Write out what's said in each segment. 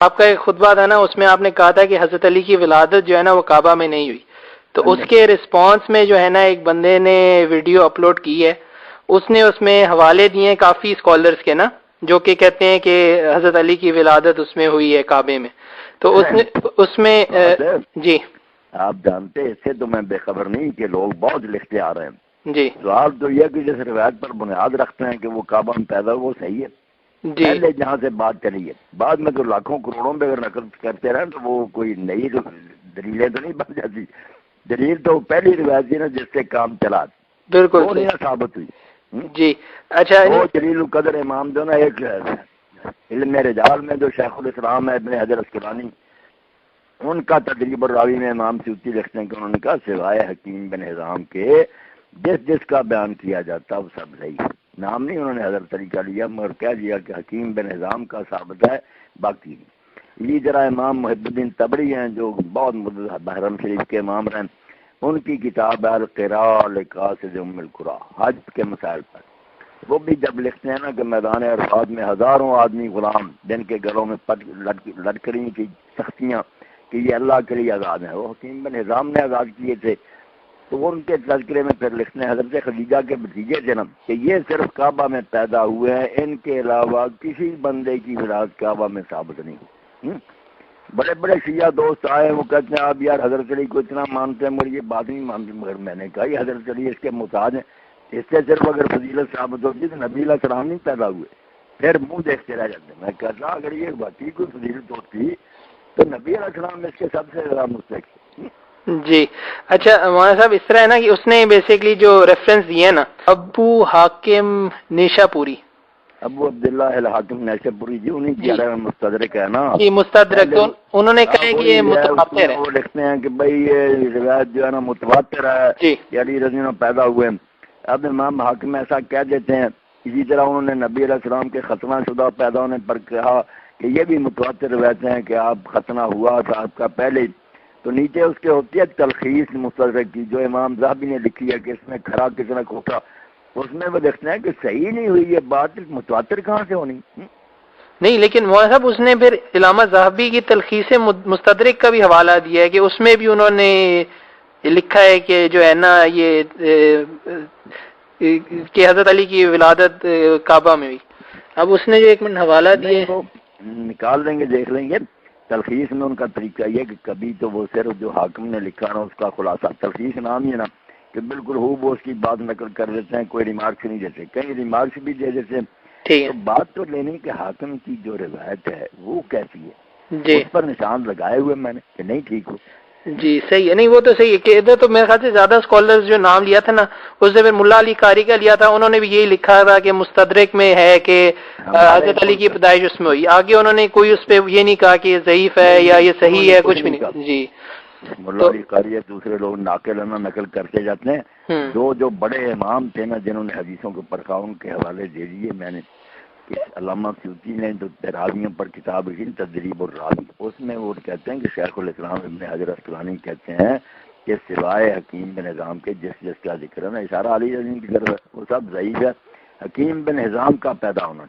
آپ کا ایک خطبہ تھا نا، اس میں آپ نے کہا تھا کہ حضرت علی کی ولادت جو ہے نا وہ کعبہ میں نہیں ہوئی، تو اس کے رسپانس میں جو ہے نا ایک بندے نے ویڈیو اپلوڈ کی ہے، اس نے اس میں حوالے دیے ہیں کافی اسکالرز کے نا، جو کہ کہتے ہیں کہ حضرت علی کی ولادت اس میں ہوئی ہے کعبے میں، تو اس میں جی آپ جانتے اس سے تو میں بے خبر نہیں کہ لوگ بہت لکھتے آ رہے ہیں. جی سوال تو یہ کہ جس روایت پر بنیاد رکھتے ہیں کہ وہ کعبہ میں پیدا ہو وہ صحیح ہے. جی پہلے جہاں سے بات چلی ہے، بعد میں تو لاکھوں کروڑوں میں اگر نقل کرتے رہے تو وہ کوئی نئی دلیلیں تو نہیں بن جاتی. دلیل تو پہلی روایت تھی نا جس سے کام چلا، بالکل وہ نہیں ثابت ہوئی. جی اچھا وہ جلیل القدر امام جو نا ایک علم رجال میں جو شیخ الاسلام ہے ابن حجر اسقلانی، ان کا تدریب الراوی میں امام سیوطی لکھتے ہیں کہ انہوں نے کہا سوائے حکیم بن حزام کے جس کا بیان کیا جاتا وہ سب صحیح. نام نہیں انہوں نے حضرت علی کا لیا مگر کہہ دیا کہ حکیم بن حزام کا ثابت ہے، باقی نہیں. یہ ذرا امام محب الدین تبری ہیں جو بہت بحرم شریف کے امام رہے، ان کی کتاب ہے القراء لقاصد ام القرى حج کے مسائل پر. وہ بھی جب لکھتے ہیں نا کہ میدان عرفات میں ہزاروں آدمی غلام جن کے گلوں میں لٹکڑی کی تختیاں کہ یہ اللہ کے لیے آزاد ہیں، وہ حکیم بن حزام نے آزاد کیے تھے. تو وہ ان کے تذکرے میں پھر لکھتے ہیں حضرت خدیجہ کے بھتیجے تھے نا کہ یہ صرف کعبہ میں پیدا ہوئے ہیں، ان کے علاوہ کسی بندے کی ولادت کعبہ میں ثابت نہیں ہوئی. بڑے بڑے شیعہ دوست آئے، وہ کہتے ہیں آپ یار حضرت علی کو اتنا مانتے ہیں مگر یہ بات نہیں مانتے. مگر میں نے کہا یہ حضرت علی اس کے محتاج ہیں، اس سے صرف اگر فضیلت ثابت ہوتی تو نبی علیہ السلام نہیں پیدا ہوئے. پھر منہ دیکھتے رہ جاتے. میں کہتا اگر یہ باقی کوئی فضیلت ہوتی تو نبی علیہ السلام اس کے سب سے زیادہ مستحق. جی اچھا مولانا صاحب، اس طرح ہے نا کہ اس نے بیسیکلی جو ریفرنس دیے نا ابو حاکم نیشا پوری، ابو عبداللہ الحاکم نیشا پوری جی انہیں کی مستدرک ہے نا جی مستدرک، تو انہوں نے کہا کہ یہ متواتر ہے. وہ لکھتے ہیں کہ بھئی یہ روایت جو ہے نا متواتر ہے جی کہ علی رضی اللہ پیدا ہوئے. اب امام حاکم ایسا کہہ دیتے ہیں. اسی طرح انہوں نے نبی علیہ السلام کے ختنہ شدہ پیدا ہونے پر کہا کہ یہ بھی متواتر روایتیں ہیں کہ آپ ختنہ ہوا تھا آپ کا پہلے. تو نیچے اس کے ہوتی ہے تلخیص مستدرک کی جو امام ذہبی نے لکھی ہے کہ اس میں کھرا کس نے کھوٹا، اس میں وہ دیکھتے ہیں کہ صحیح نہیں ہوئی یہ بات، متواتر کہاں سے ہونی. نہیں لیکن مولانا صاحب اس نے پھر علامہ ذہبی کی تلخیص مستدرک کا بھی حوالہ دیا ہے کہ اس میں بھی انہوں نے لکھا ہے کہ جو ہے نا یہ کہ حضرت علی کی ولادت کعبہ میں ہوئی. اب اس نے جو ایک منٹ حوالہ دیے نکال دیں گے دیکھ لیں گے. تلخیص میں ان کا طریقہ یہ کہ کبھی تو وہ صرف جو حاکم نے لکھا نا اس کا خلاصہ، تلخیص نام ہی ہے نا کہ بالکل وہ اس کی بات نقل کر دیتے ہیں، کوئی ریمارکس نہیں دیتے، کئی ریمارکس بھی دے دیتے ہیں. تو بات تو لینی کہ حاکم کی جو روایت ہے وہ کیسی ہے، اس پر نشان لگائے ہوئے میں نے کہ نہیں ٹھیک ہو. جی صحیح ہے، نہیں وہ تو صحیح ہے کہ ادھر تو میرے خیال سے زیادہ اسکالرز جو نام لیا تھا نا اس سے پھر ملا علی قاری کا لیا تھا، انہوں نے بھی یہی لکھا تھا کہ مستدرک میں ہے کہ حضرت علی کی پیدائش اس میں ہوئی. آگے انہوں نے کوئی اس پہ یہ نہیں کہا کہ یہ ضعیف ہے یا یہ صحیح ہے، کچھ بھی نہیں. جی ملا علی قاری دوسرے لوگ ناقل نقل کرتے جاتے ہیں. جو بڑے امام تھے نا جنہوں نے حدیثوں کے پرکھاؤں کے حوالے دے دیے میں نے، علامہ سیوطی نے جو راویوں پر کتاب لکھی تدریب الراوی، اس میں وہ کہتے ہیں کہ شیخ الاسلام ابن حجر اسقلانی کہتے ہیں کہ سوائے حکیم بن حزام کے جس کا ذکر ہے نا اشارہ علی رضی کی طرف وہ سب ضعیف ہے. حکیم بن حزام کا پیدا ہونا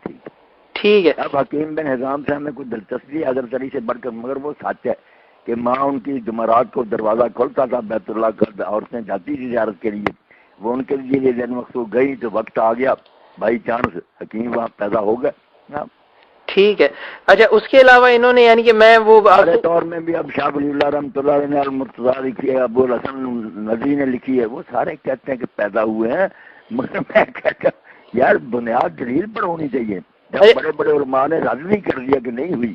ٹھیک ہے. اب حکیم بن حزام سے ہمیں کوئی دلچسپی حضرت علی سے بڑھ کر، مگر وہ سچ ہے کہ ماں ان کی جمعرات کو دروازہ کھولتا تھا بیت اللہ کا، عورتیں جاتی تھی زیارت کے لیے، وہ ان کے لیے دن مخصوص گئی تو وقت آ گیا بائی چانس حکیم وہاں پیدا ہو گئے. ٹھیک ہے. اچھا اس کے علاوہ انہوں نے یعنی کہ میں وہ دور میں بھی اب شاہ ولی اللہ رحمۃ اللہ نے المرتضیٰ لکھی ہے، ابو الحسن ندوی نے لکھی ہے، وہ سارے کہتے ہیں کہ پیدا ہوئے ہیں. مگر میں کہتا ہوں یار بنیاد دلیل پر ہونی چاہیے. جب بڑے بڑے علماء نے رد نہیں کر دیا کہ نہیں ہوئی،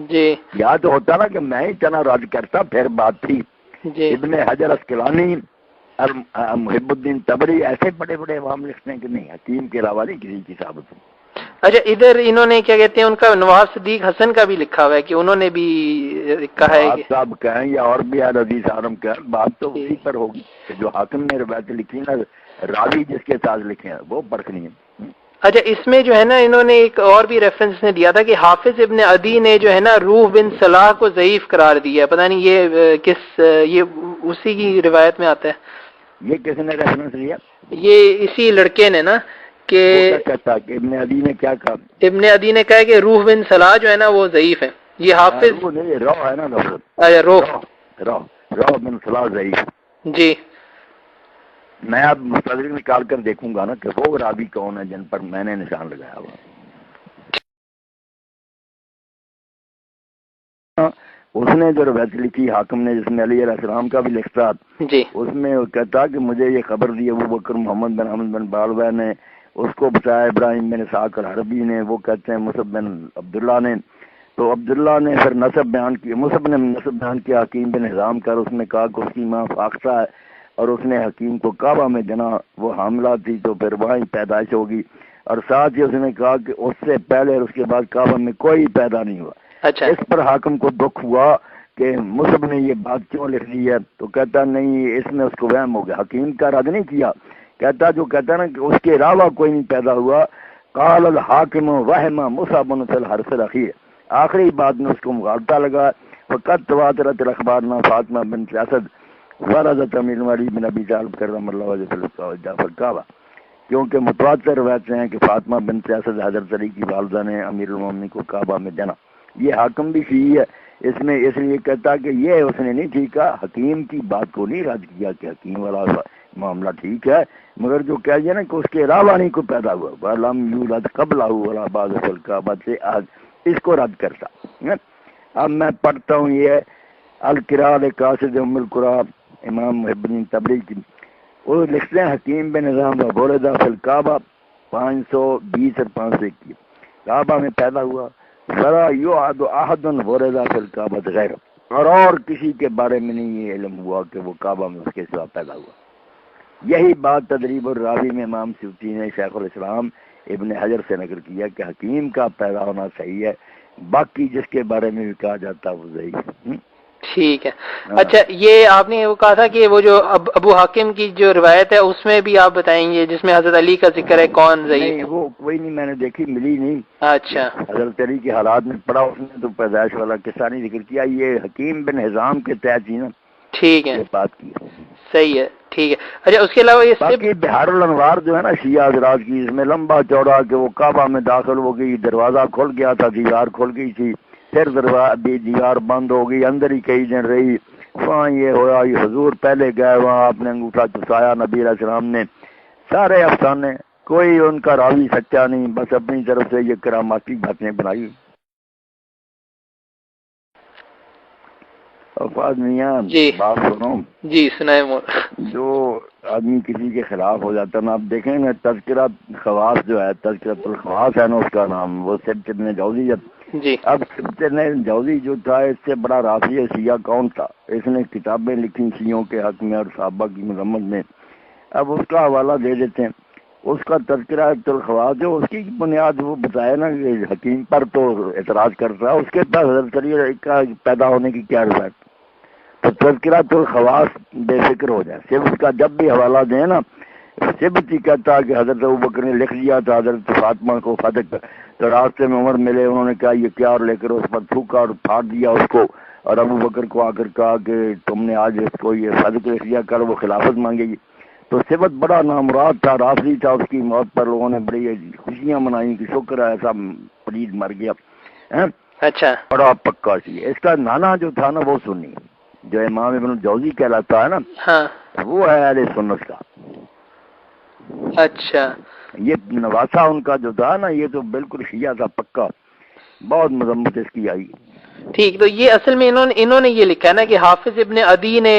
جی یا تو ہوتا نا کہ میں ہی اتنا رد کرتا پھر بات تھی. ابن حجر اسقلانی محب الدین تبری ایسے بڑے بڑے امام لکھتے ہیں کہ نہیں حکیم کے علاوہ نہیں کسی کی ثابت ہو. اچھا ادھر انہوں نے کیا کہتے ہیں ان کا نواب صدیق حسن کا بھی لکھا ہوا ہے کہ انہوں نے بھی کہا ہے کہ صاحب کہیں یا اور بھی عزیز عالم کہیں بات تو اسی پر ہوگی کہ جو حاکم نے روایت لکھی نا راوی جس کے ساتھ لکھے ہیں وہ پرکھنی ہے. اچھا اس میں جو ہے نا انہوں نے ایک اور بھی ریفرنس نے دیا تھا کہ حافظ ابن عدی نے جو ہے نا روح بن صلاح کو ضعیف قرار دیا. پتہ نہیں یہ کس یہ اسی کی روایت میں آتا ہے. یہ کس نے ریفرنس لیا؟ یہ اسی لڑکے نے نا کہ ابن عدی نے کیا کہا؟ ابن عدی نے کہا کہ روح بن صلاح جو ہے نا وہ ضعیف ہے. یہ حافظ وہ نہیں رو ہے نا لفظ، اچھا رو بن صلاح ضعیف. جی میں اب مستدرک نکال کر دیکھوں گا نا کہ وہ راوی کون ہے جن پر میں نے نشان لگایا ہوا. اس نے جو روایت لکھی حاکم نے، جس میں علی علیہ السلام کا بھی لکھتا، جی اس میں وہ کہتا کہ مجھے یہ خبر دی ابو بکر محمد بن احمد بن بالوہ نے، اس کو بتایا ابراہیم بن اسحاق الحربی نے، وہ کہتے ہیں مصعب بن عبداللہ نے. تو عبداللہ نے پھر نسب بیان کی، مصعب نے نسب بیان کیا حکیم بن حزام کر. اس نے کہا کہ اس کی ماں فاختہ ہے اور اس نے حکیم کو کعبہ میں جنا، وہ حاملہ تھی تو پھر وہاں ہی پیدائش ہوگی. اور ساتھ ہی اس نے کہا کہ اس سے پہلے اور اس کے بعد کعبہ میں کوئی پیدا نہیں ہوا. اچھا اس پر حاکم کو دکھ ہوا کہ مصعب نے یہ بات کیوں لکھ دی ہے. تو کہتا نہیں، اس میں اس کو وہم ہو گیا. حکیم کا رد نہیں کیا، کہتا جو کہتا نا کہ اس کے علاوہ کوئی نہیں پیدا ہوا. قال الحاکم وہم مصعب فی الحرث الاخیر، آخری بات میں اس کو مغالطہ لگا. فقط تواترت الاخبار نا فاطمہ بن اسد ورثت امیر علی بن ابی طالب کرم اللہ وجهہ جعفر کعبہ، کیونکہ متواتر روایتیں ہیں کہ فاطمہ بن اسد حضرت علی کی والدہ نے امیر المومنین کو کعبہ میں جنا. یہ حاکم بھی صحیح ہے اس میں، اس لیے کہتا کہ یہ اس نے نہیں ٹھیک کہا، حکیم کی بات کو نہیں رد کیا کہ حکیم والا معاملہ ٹھیک ہے، مگر جو کہہ دیا نا کہ اس کے علاوہ نہیں کوئی پیدا ہوا، وَلَمْ يُولَدْ قَبْلَهُ وَلَا بَعْدَهُ الْكَعْبَةِ سے آج اس کو رد کرتا. اب میں پڑھتا ہوں یہ القراء لقاصد ام القرا امام محب الدین تبری کی. وہ لکھتے ہیں حکیم بن نظام کا بولدہ فی الکعبہ 520 اور 521 کعبہ میں پیدا ہوا. ذرا یعد احد ورثہ فی الکعبہ غیر، اور کسی کے بارے میں نہیں یہ علم ہوا کہ وہ کعبہ میں اس کے سوا پیدا ہوا. یہی بات تدریب الراوی میں امام سیوطی نے شیخ الاسلام ابن حجر سے نقل کیا کہ حکیم کا پیدا ہونا صحیح ہے، باقی جس کے بارے میں بھی کہا جاتا ہے وہ ضعیف. ٹھیک ہے. اچھا یہ آپ نے وہ کہا تھا کہ وہ جو ابو حاکم کی جو روایت ہے اس میں بھی آپ بتائیں گے جس میں حضرت علی کا ذکر ہے، کون ضعیف؟ نہیں وہ کوئی نہیں، میں نے دیکھی ملی نہیں. اچھا حضرت علی کے حالات میں پڑھا اس نے تو پیدائش والا قصہ نہیں ذکر کیا. یہ حکیم بن حزام کے تحت ہی نا ٹھیک ہے، یہ بات کی. صحیح ہے ٹھیک ہے. اچھا اس کے علاوہ یہ باقی بہار الانوار جو ہے نا شیعہ حضرات کی، اس میں لمبا چوڑا کہ وہ کعبہ میں داخل ہو گئی، دروازہ کھل گیا تھا، دیوار کھل گئی تھی، پھر دیوار بند ہو گئی، اندر ہی کئی دن رہی. وہاں یہ ہوا، یہ حضور پہلے گئے، وہاں آپ نے انگوٹھا چسایا نبی علیہ السلام نے. سارے افسانے، کوئی ان کا راوی سچا نہیں، بس اپنی طرف سے یہ کراماتی باتیں بنائی. افاظ میاں جی بات سنو، جی سنائے جو آدمی کسی کے خلاف ہو جاتا ہے نا، آپ دیکھیں نا تذکرہ خواص جو ہے، تذکرۃ الخواص ہے نا اس کا نام، وہ سبت ابن جوزی. جی اب سبت ابن جوزی جو تھا اس سے بڑا رافضی شیعہ کون تھا؟ اس نے کتابیں لکھی شیعوں کے حق میں اور صحابہ کی مذمت میں. اب اس کا حوالہ دے دیتے ہیں. اس کا تذکرہ الخواص جو اس کی بنیاد وہ بتایا نا کہ حکیم پر تو اعتراض کرتا ہے، اس کے پاس حضرت علی کا پیدا ہونے کی کیا روایت؟ تو تذکرہ الخواص بے فکر ہو جائے. صرف اس کا جب بھی حوالہ دیں نا، صرف ہی کہتا کہ حضرت ابوبکر نے لکھ دیا تھا حضرت فاطمہ کو فتح، تو راستے میں عمر ملے، انہوں نے کہا یہ کیا، اور لے کر اس پر تھوکا اور پھاڑ دیا اس کو، اور ابوبکر کو آ کر کہا کہ تم نے آج اس کو یہ صدق لکھ دیا، کر وہ خلافت مانگے گی. تو صفت بڑا نامراد تھا، رافضی تھا. اس کی موت پر لوگوں نے بڑی خوشیاں منائیں کہ شکر ہے ایسا پلید مر گیا. اچھا بڑا پکا سی. اس کا نانا جو تھا نا وہ سنی، جو امام ابن جوزی کہلاتا ہے نا، ہاں وہ ہے اہل سنت کا. اچھا یہ نواسا ان کا جو تھا نا یہ تو بالکل شیعہ تھا پکا، بہت مذمت اس کی آئی. ٹھیک. تو یہ اصل میں انہوں نے یہ لکھا ہے نا کہ حافظ ابن عدی نے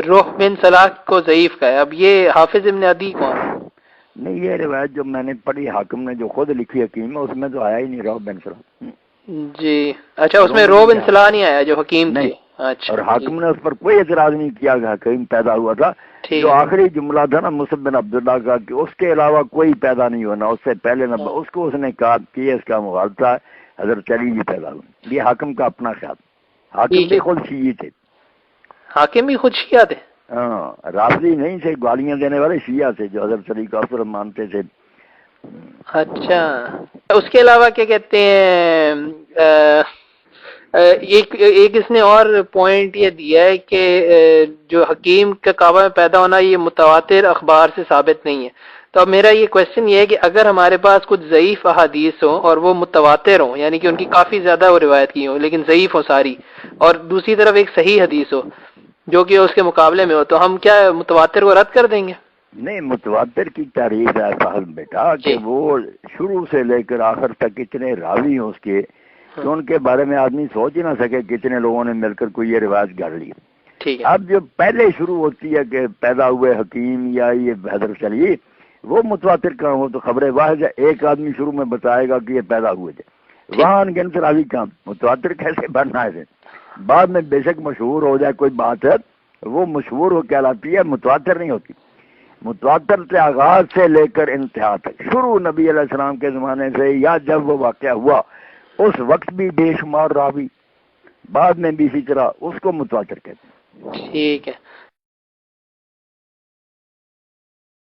روح بن صلاح کو ضعیف کہا ہے. اب یہ حافظ ابن عدی کون؟ نہیں یہ روایت جو میں نے پڑھی حاکم نے جو خود لکھی حکیم اس میں تو آیا ہی نہیں روح بن صلاح. جی اچھا، اس میں روح بن صلاح نہیں آیا جو حکیم تھے. اچھا اور حاکم نے اس پر کوئی اعتراض نہیں کیا کہ حکیم پیدا ہوا تھا. ٹھیک. جو آخری جملہ تھا نا مصعب بن عبداللہ کا کہ اس کے علاوہ کوئی پیدا نہیں ہونا، اس سے پہلے نہ اس کو اس نے کہا کہ یہ اس کا مغالطہ ہے، حضرت علی بھی پیدا ہوئے. یہ حاکم کا اپنا خیال. حاکم بھی خود شیعی تھے. حاکم بھی خود شیعہ تھے؟ ہاں، رافضی نہیں تھے، گالیاں دینے والے شیعہ تھے جو حضرت علی کا افضل مانتے تھے. اچھا. اس کے علاوہ کیا کہتے ہیں، ایک اس نے اور پوائنٹ یہ دیا ہے کہ جو حکیم کا کعبہ میں پیدا ہونا یہ متواتر اخبار سے ثابت نہیں ہے. تو اب میرا یہ کوشچن یہ ہے کہ اگر ہمارے پاس کچھ ضعیف احادیث ہوں اور وہ متواتر ہوں، یعنی کہ ان کی کافی زیادہ وہ روایت کی ہوں لیکن ضعیف ہوں ساری، اور دوسری طرف ایک صحیح حدیث ہو جو کہ اس کے مقابلے میں ہو، تو ہم کیا متواتر کو رد کر دیں گے؟ نہیں، متواتر کی تعریف ہے فہم بیٹا کہ وہ شروع سے لے کر آخر تک اتنے راوی ہوں اس کے کہ ان کے بارے میں آدمی سوچ ہی نہ سکے کتنے لوگوں نے مل کر کوئی یہ روایت گھڑ لی۔ ٹھیک ہے، اب جو پہلے شروع ہوتی ہے کہ پیدا ہوئے حکیم یا یہ حضرت علی، وہ متواتر کہاں ہو؟ تو خبر واحد ہے، ایک آدمی شروع میں بتائے گا کہ یہ پیدا ہوئے تھے، وہاں ان گنت راوی کام، متواتر کیسے بننا ہے؟ بعد میں بے شک مشہور ہو جائے کوئی بات ہے، وہ مشہور ہو کہلاتی ہے، متواتر نہیں ہوتی۔ متواتر سے آغاز سے لے کر انتہا تک، شروع نبی علیہ السلام کے زمانے سے یا جب وہ واقعہ ہوا اس وقت بھی بے شمار راوی، بعد میں بھی اسی طرح، اس کو متواتر کہتے ہیں۔ ٹھیک ہے۔